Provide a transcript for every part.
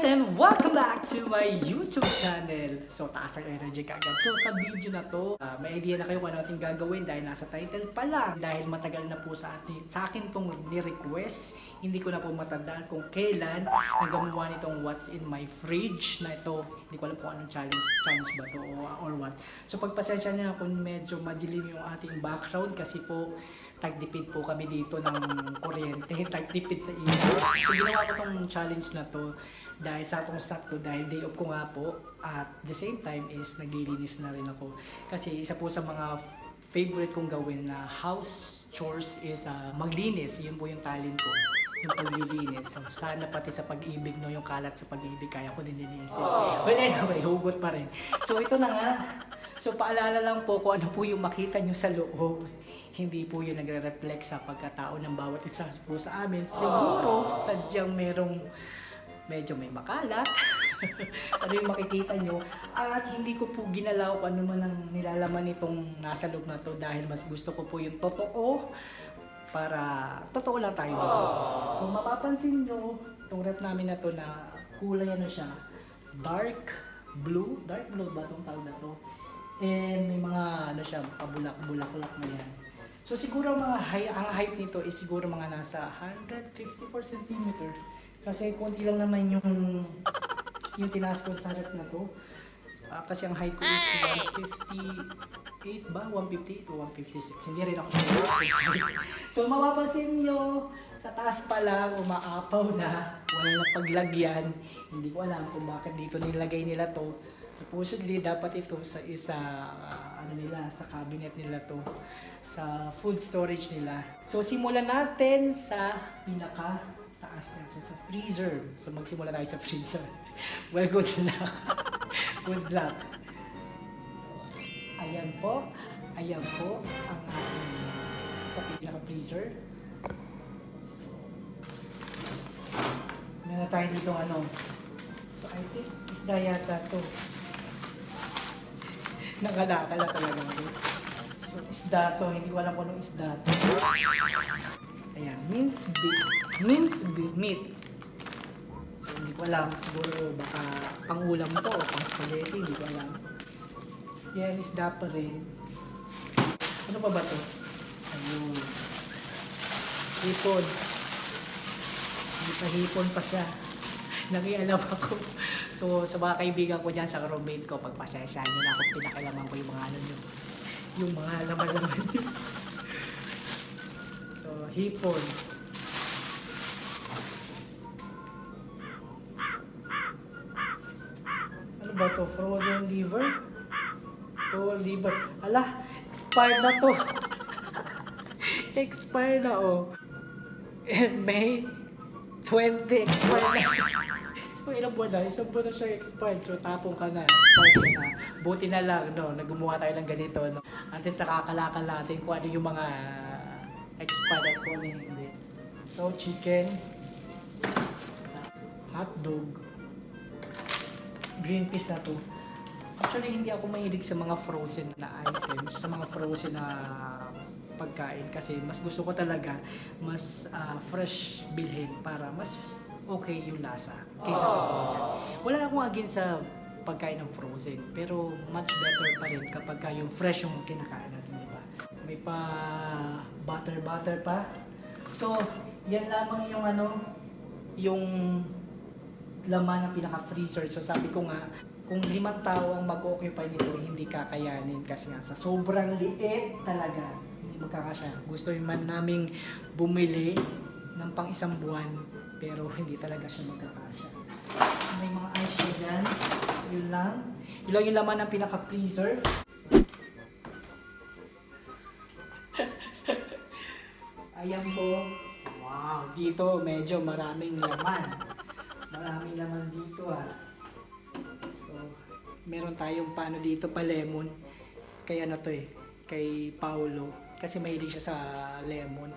and welcome back to my YouTube channel. So, taas ang energy kagad. So, sa video na to, may idea na kayo kung ano ating gagawin dahil nasa title pa lang. Dahil matagal na po sa akin itong ni-request. Hindi ko na po matandaan kung kailan nagawa nitong what's in my fridge na ito. Hindi ko alam kung anong challenge ba to or what. So, pagpasensya niya kung medyo madilim yung ating background kasi po tagdipid po kami dito ng kuryente, tagdipid sa ilaw. So ginawa ko tong challenge na to dahil sa akong sakto dahil day off ko nga po at the same time is naglilinis na rin ako. Kasi isa po sa mga favorite kong gawin na house chores is maglinis. Yun po yung talent ko, yung paglilinis. So sana pati sa pag-ibig, no, yung kalat sa pag-ibig kaya ko din linisin. But anyway, hugot pa rin. So ito na nga. So paalala lang po kung ano po yung makita nyo sa loob. Hindi po yun nagre-reflect sa pagkatao ng bawat isa po sa amin. Siguro, sadyang medyo may makalat. Ano yung makikita nyo. At hindi ko po ginalaw kung ano man ang nilalaman nitong nasa loob na to dahil mas gusto ko po yung totoo para totoo lang tayo dito. So mapapansin nyo, itong rep namin na to na kulay ano siya, dark blue ba itong tawag na to? And may mga ano siya, pabulak-bulaklak na yan. So siguro ang height nito is siguro mga nasa 154 cm. Kasi konti lang naman yung tinaas ko sa rep na to. Kasi ang height ko is 158 ba? 158 o 156. Hindi rin ako sure. So mapapansin nyo, sa taas pa lang, umaapaw na. Wala na paglagyan. Hindi ko alam kung bakit dito nilagay nila to. Supposedly, dapat ito sa sa cabinet nila to, sa food storage nila. So, simulan natin sa pinaka-taas natin, sa freezer. So, magsimula tayo sa freezer. Well, good luck. Good luck. Ayan po ang ating sa pinaka-freezer. So, meron tayo dito So, I think isda yata to. Nakadakala talaga ako. So, isda to. Hindi ko alam kung anong isda to. Ayan, minced meat. So, hindi ko alam. Siguro baka pang-ulam to o pang-spaghetti. Hindi ko alam. Yan, isda pa rin. Ano pa ba to? Ayun. Hipon. Hindi pa hipon pa siya. Nangialam ako. So, sa mga kaibigan ko dyan, sa roommate ko, pagpasensya nyo na kung pinakilaman ko yung mga yung mga laman-laman nyo. So, hipon. Ano ba to? Frozen liver? Oh, liver. Ala, expired na to. Expired na, oh. May 20, expired na siya. So, ilang buwan na? Isang buwan na siya expired. So, tapong ka na. Expired ka na. Buti na lang, no? Naggumawa tayo ng ganito, no? At least nakakalakal natin kung ano yung mga expired at kung ano hindi. So, chicken. Hotdog. Green peas na to. Actually, hindi ako mahilig sa mga frozen na items. Sa mga frozen na pagkain. Kasi mas gusto ko talaga mas fresh bilhin para mas okay yung lasa kaysa sa frozen. Wala akong against sa pagkain ng frozen, pero much better pa rin kapag yung fresh yung kinakain natin, di ba? May pa butter pa. So, yan lamang yung laman ng pinaka-freezer. So, sabi ko nga, kung 5 tao ang mag-occupy dito, hindi kakayanin kasi nga sa sobrang liit talaga, hindi magkakasya. Gusto man naming bumili ng pang isang buwan, pero hindi talaga siya magkakasya. May mga ice siya dyan. Yun lang. Yun lang yung laman ng pinaka-freezer. Ayan po. Wow! Dito medyo maraming laman. Maraming laman dito So, meron tayong paano dito pa lemon. Kay kay Paolo. Kasi mahilig siya sa lemon.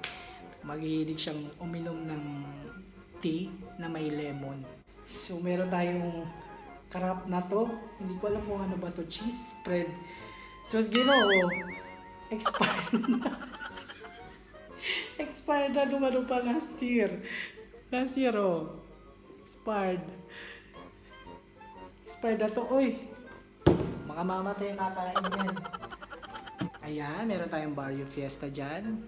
Mahilig siyang uminom ng tea na may lemon. So, meron tayong crab na to. Hindi ko alam kung ano ba to. Cheese spread. So, expired na. Expired na nung pa last year. Expired. Expired na to. Uy! Makamamatay yung kakain yan. Ayan, meron tayong Barrio Fiesta dyan.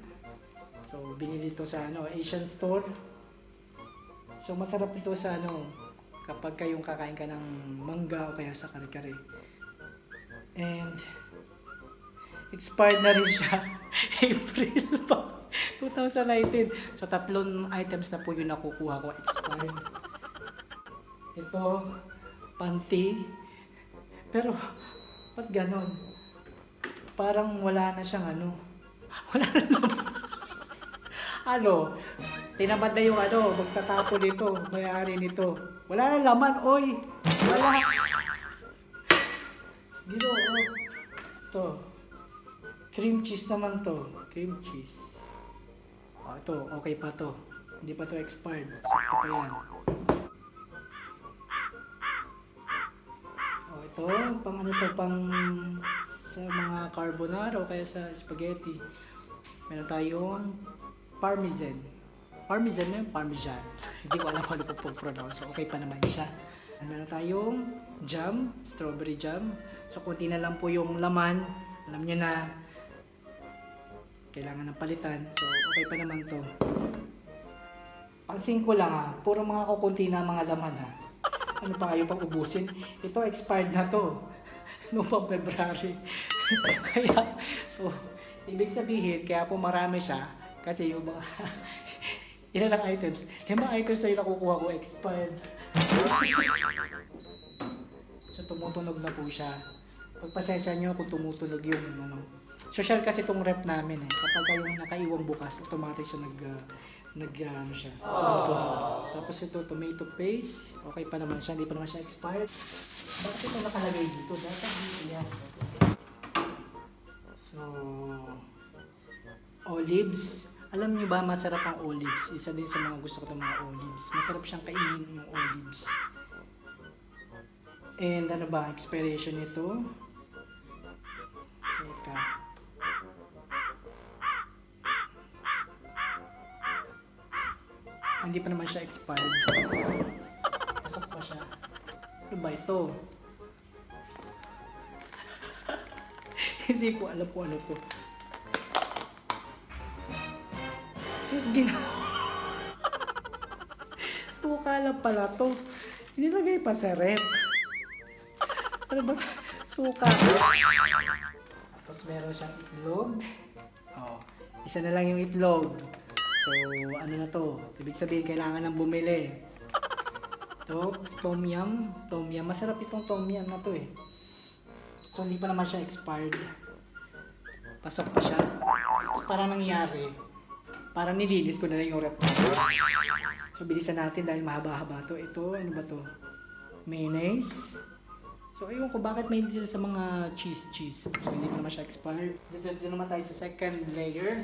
So, binili ito sa Asian store. So, masarap ito sa kapag kayong kakain ka ng mangga o kaya sa kare-kare. And, expired na rin siya. April pa. 2019. So, 3 items na po yung nakukuha ko expired. Ito, panty. Pero, ba't ganon? Parang wala na siyang wala na naman. Tinamad na yung magtatapo nito, may-ari nito. Wala na laman, oy! Wala! Ginoo. Ito. Cream cheese naman to. Cream cheese. Ito, okay pa to. Hindi pa to expired. Sakto pa yan. Ito, pang sa mga carbonara o kaya sa spaghetti. Meron tayong parmesan. Parmesan na yun? Parmesan. Hindi ko alam ano po pronounce. Okay pa naman siya. Meron tayong jam, strawberry jam. So, kunti na lang po yung laman. Alam nyo na, kailangan ng palitan. So, okay pa naman to. Pansin ko lang puro mga kukunti na mga laman Ano pa kayo pang ubusin? Ito, expired na to. Noong pang February. Kaya, so, ibig sabihin, kaya po marami siya. Kasi yung mga, ilan lang items. 5 items na yung nakukuha ko expired. So, tumutunog na po siya. Pagpasensya nyo kung tumutunog yung social kasi itong rep namin Kapag kayong nakaiwang bukas, automatic siya siya. Tapos ito, tomato paste. Okay pa naman siya, hindi pa naman siya expired. Bakit ito nakalagay dito? Dapat dito yan. So, olives. Alam niyo ba, masarap ang olives. Isa din sa mga gusto ko ng mga olives. Masarap siyang kainin yung olives. And ano ba, expiration nito? Teka. Hindi pa naman siya expired. Pasok pa siya. Ano ba ito? Hindi ko alam kung ano to. Sus, suka lang pala to. Inilagay pa sa rep. Ano ba? Suka. Tapos meron siyang itlog. Isa na lang yung itlog. So, ano na to? Ibig sabihin, kailangan nang bumili. Ito, tom yum. Tom yum. Masarap itong tom yum na to So, hindi pa naman siya expired. Pasok pa siya. So, parang nangyari. Parang nilinis ko na lang yung rep. So, bilisan natin dahil mahaba-haba to. Ito, ano ba to? Mayonnaise. So, ayun ko bakit may sila sa mga cheese. So, hindi pa naman siya expired. Dito naman tayo sa second layer.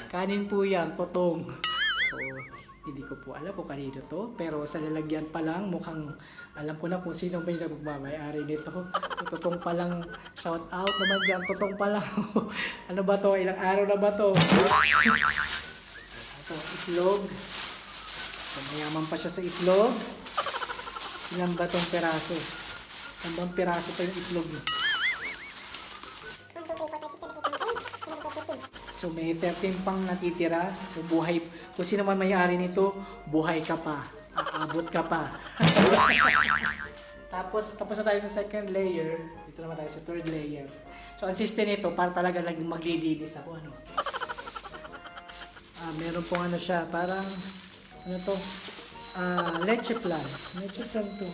Kanin po yan, totong. So, hindi ko po alam kung kanino to. Pero sa lalagyan pa lang, mukhang alam ko na kung sino may nagmamay-ari nito. So, totong pa lang, shout out naman dyan, totong pa lang. Ano ba to? Ilang araw na ba to? Ito, itlog. So, mayaman pa siya sa itlog. Ilan ba tong peraso? Ilan bang peraso pa yung itlog? So, may 13 pang natitira. So, buhay. Kung sino man may-ari nito, buhay ka pa. Aabot ka pa. Tapos na tayo sa second layer. Dito naman tayo sa third layer. So, ang system nito, para talaga lang maglilinis ako. Meron pong siya. Parang, leche plan. Leche plan to.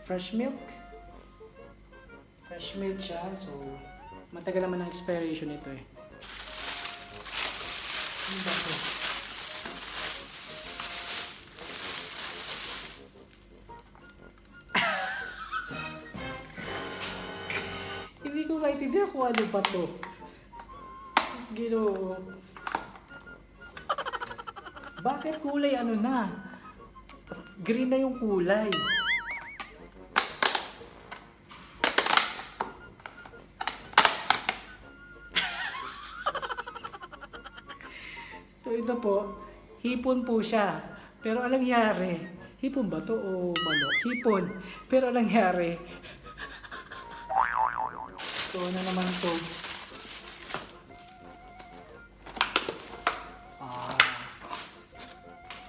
Fresh milk. Fresh milk siya. So, matagal naman ang expiration nito Hindi ko maintindihan kung ano pa to. Ginoo. Bakit kulay green na yung kulay? So ito po, Hipon po siya. Pero anong nangyari? Hipon ba to o manok? Hipon. Pero anong nangyari? So, ano naman to?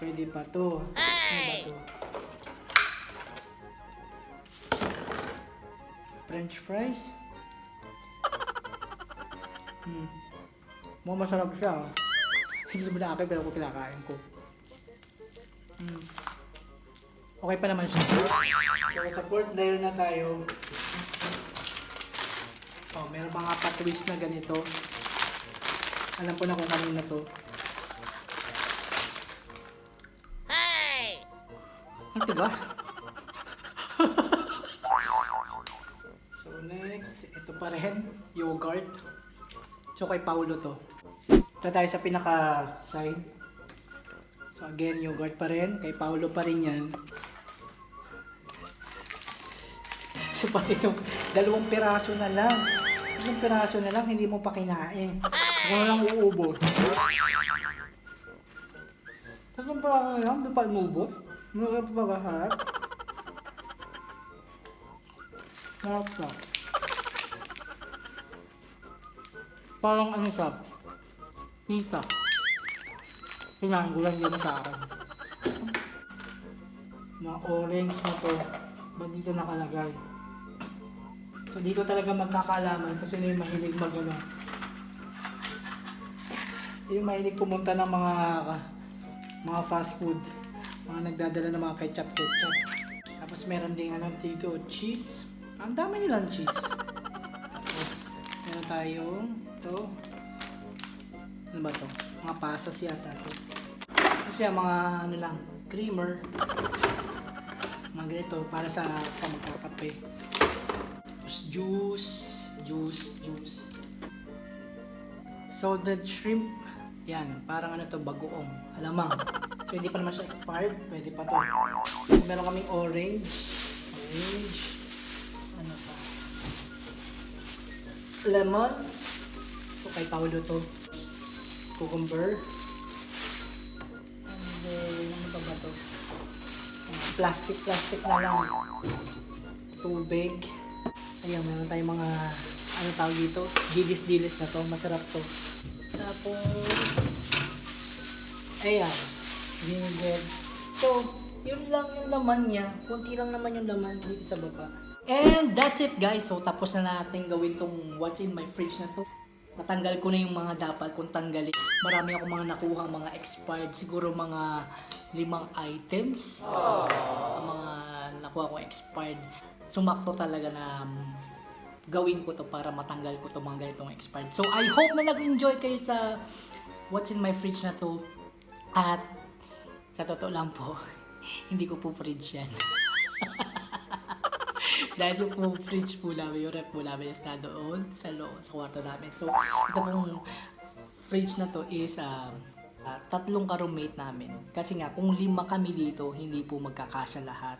Pwede pa to. Ano ba to? French fries? Mukhang masarap siya. Hindi mo na akin pero kung pinakain ko. Okay pa naman siya. So sa pork layer na tayo. Oh, meron mga patwist na ganito. Alam ko na kung kanina to. Ang tigas. So next, ito pa rin, yogurt. So kay Paulo to. Ito tayo sa pinaka side. So again, yogurt pa rin. Kay Paulo pa rin yan. So pati itong 2 piraso na lang. 2 piraso na lang, hindi mo pa kinain. Kung na lang uubos. 2 piraso na lang, di pa umubos. Masarap ba ba harap? Harap ka. Parang ano siya? Pita. Kinain ko lang yun sa akin. Mga orange na to. Ba't dito nakalagay? So dito talaga magkakalaman kasi na yung mahilig mag-ano. Yung mahilig pumunta ng mga fast food. Mga nagdadala ng mga ketchup. Tapos meron ding ano dito, cheese. Ang dami nilang cheese. Tapos meron tayong ito. Ano ba to? Mga pasas yata ito. Kasi mga ano lang, creamer. Mga ganito para sa pamagkakape. Tapos juice. Salted shrimp. Yan, parang ano to, bagoong. Alamang. So hindi pa naman siya expired, pwede pa to. Meron kaming orange. Ano pa? Lemon. So kay Paulo to. Cucumber. And then, ano pa ba to? Plastic na lang. Tubig. Ayan, meron tayong mga, ano tawag dito? Dilis na to, masarap to. Tapos, ayan. Vinegar. So, yun lang yung laman niya. Kunti lang naman yung laman dito sa baba. And that's it guys. So, tapos na natin gawin tong what's in my fridge na to. Natanggal ko na yung mga dapat kong tanggalin. Marami ako mga nakuha, mga expired. Siguro mga 5 items. Ang mga nakuha kong expired. Sumakto talaga na gawin ko to para matanggal ko to mga ganitong expired. So, I hope na nag-enjoy kayo sa what's in my fridge na to. At sa totoo lang po, hindi ko po fridge yan. Dahil yung po fridge po namin, yung rep po namin is na doon sa loob, sa kwarto namin. So, ito pong fridge na to is 3 ka-roommate namin. Kasi nga, kung 5 kami dito, hindi po magkakasya lahat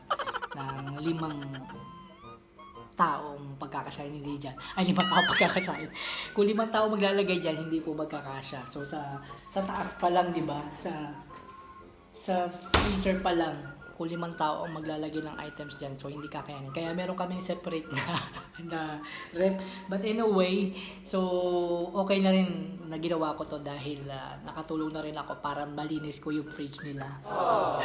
ng 5 taong pagkakasyahin hindi dyan. Ay, 5 taong pagkakasyahin. Kung 5 tao maglalagay dyan, hindi po magkakasya. So, sa taas pa lang, di ba? Sa freezer pa lang, kung 5 tao ang maglalagay ng items dyan, so hindi kakayanin. Kaya meron kaming separate na rep. But anyway, so okay na rin na ginawa ko to dahil nakatulong na rin ako para malinis ko yung fridge nila.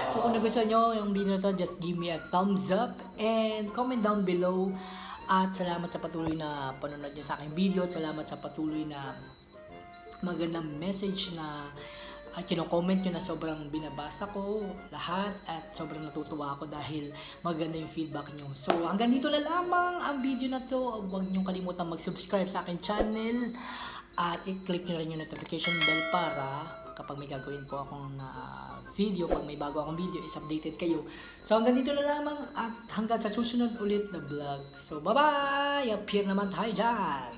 So kung nagustuhan nyo yung video na to, just give me a thumbs up and comment down below. At salamat sa patuloy na panonood nyo sa aking video. At salamat sa patuloy na magandang message na kino-comment nyo na sobrang binabasa ko lahat at sobrang natutuwa ako dahil maganda yung feedback nyo. So hanggang dito na lamang ang video na to. Huwag nyo kalimutan mag-subscribe sa akin channel at i-click nyo rin yung notification bell para kapag may gagawin po akong video, pag may bago akong video is updated kayo. So hanggang dito na lamang at hanggang sa susunod ulit na vlog. So bye bye! Appear naman tayo dyan!